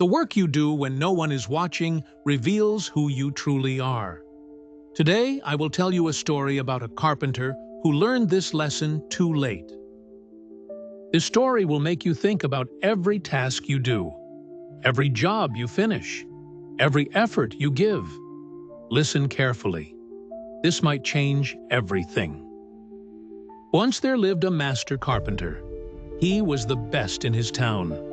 The work you do when no one is watching reveals who you truly are. Today, I will tell you a story about a carpenter who learned this lesson too late. This story will make you think about every task you do, every job you finish, every effort you give. Listen carefully. This might change everything. Once there lived a master carpenter. He was the best in his town.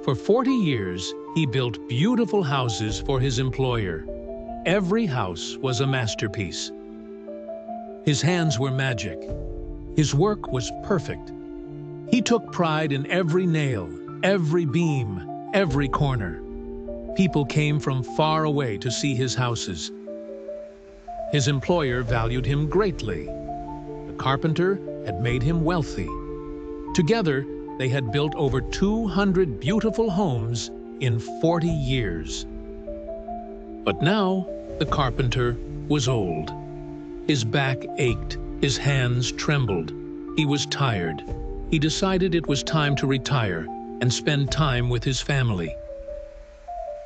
For 40 years, he built beautiful houses for his employer. Every house was a masterpiece. His hands were magic. His work was perfect. He took pride in every nail, every beam, every corner. People came from far away to see his houses. His employer valued him greatly. The carpenter had made him wealthy. Together, they had built over 200 beautiful homes in 40 years. But now, the carpenter was old. His back ached, his hands trembled. He was tired. He decided it was time to retire and spend time with his family.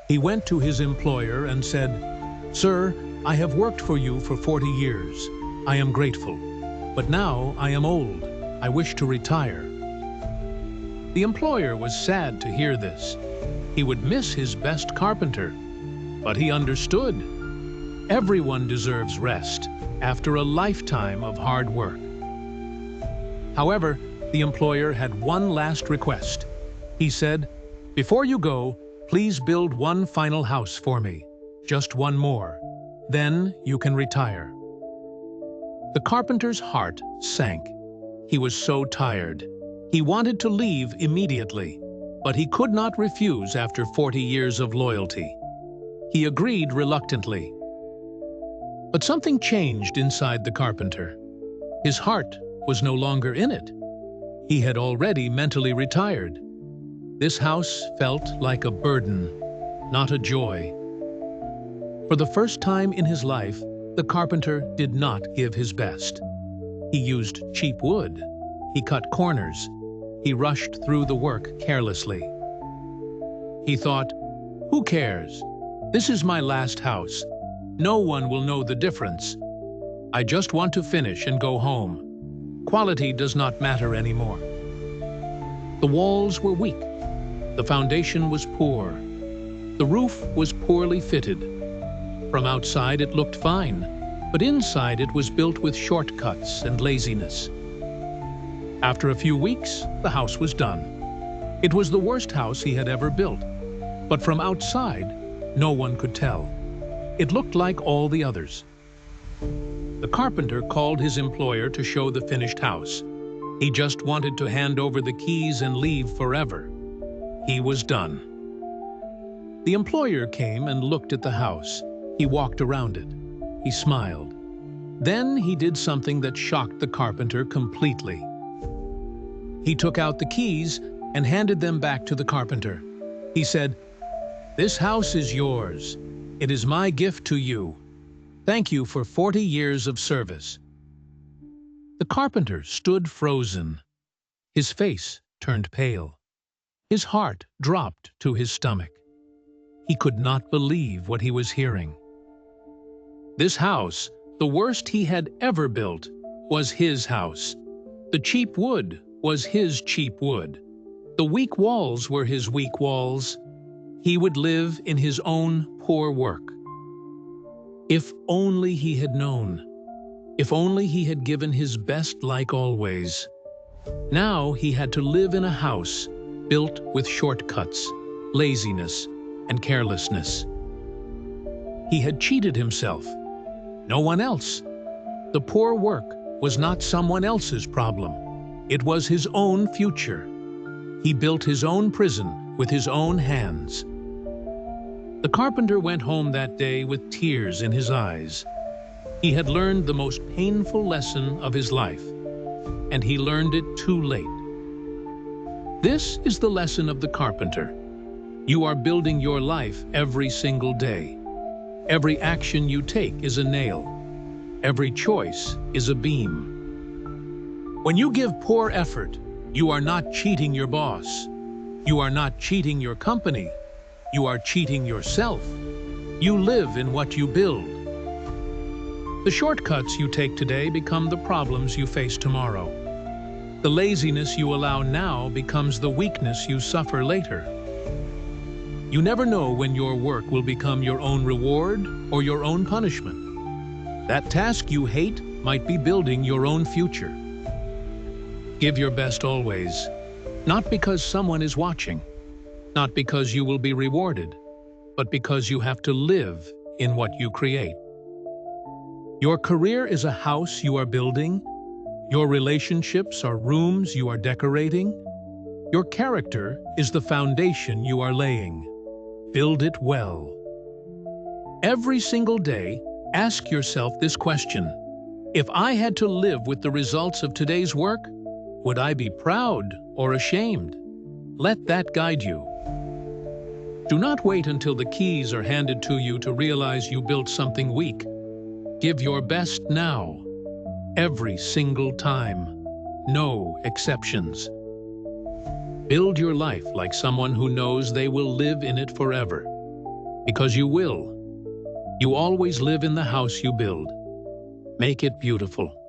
He went to his employer and said, "Sir, I have worked for you for 40 years. I am grateful. But now I am old. I wish to retire." The employer was sad to hear this. He would miss his best carpenter. But he understood. Everyone deserves rest after a lifetime of hard work. However, the employer had one last request. He said, "Before you go, please build one final house for me. Just one more. Then you can retire." The carpenter's heart sank. He was so tired. He wanted to leave immediately, but he could not refuse after 40 years of loyalty. He agreed reluctantly. But something changed inside the carpenter. His heart was no longer in it. He had already mentally retired. This house felt like a burden, not a joy. For the first time in his life, the carpenter did not give his best. He used cheap wood. He cut corners. He rushed through the work carelessly. He thought, "Who cares? This is my last house. No one will know the difference. I just want to finish and go home. Quality does not matter anymore." The walls were weak. The foundation was poor. The roof was poorly fitted. From outside it looked fine, but inside it was built with shortcuts and laziness. After a few weeks, the house was done. It was the worst house he had ever built, but from outside, no one could tell. It looked like all the others. The carpenter called his employer to show the finished house. He just wanted to hand over the keys and leave forever. He was done. The employer came and looked at the house. He walked around it. He smiled. Then he did something that shocked the carpenter completely. He took out the keys and handed them back to the carpenter. He said, "This house is yours. It is my gift to you. Thank you for 40 years of service." The carpenter stood frozen. His face turned pale. His heart dropped to his stomach. He could not believe what he was hearing. This house, the worst he had ever built, was his house. The cheap wood was his cheap wood. The weak walls were his weak walls. He would live in his own poor work. If only he had known. If only he had given his best like always. Now he had to live in a house built with shortcuts, laziness, and carelessness. He had cheated himself. No one else. The poor work was not someone else's problem. It was his own future. He built his own prison with his own hands. The carpenter went home that day with tears in his eyes. He had learned the most painful lesson of his life, and he learned it too late. This is the lesson of the carpenter. You are building your life every single day. Every action you take is a nail. Every choice is a beam. When you give poor effort, you are not cheating your boss. You are not cheating your company. You are cheating yourself. You live in what you build. The shortcuts you take today become the problems you face tomorrow. The laziness you allow now becomes the weakness you suffer later. You never know when your work will become your own reward or your own punishment. That task you hate might be building your own future. Give your best always, not because someone is watching, not because you will be rewarded, but because you have to live in what you create. Your career is a house you are building. Your relationships are rooms you are decorating. Your character is the foundation you are laying. Build it well. Every single day, ask yourself this question. If I had to live with the results of today's work, would I be proud or ashamed? Let that guide you. Do not wait until the keys are handed to you to realize you built something weak. Give your best now, every single time. No exceptions. Build your life like someone who knows they will live in it forever. Because you will. You always live in the house you build. Make it beautiful.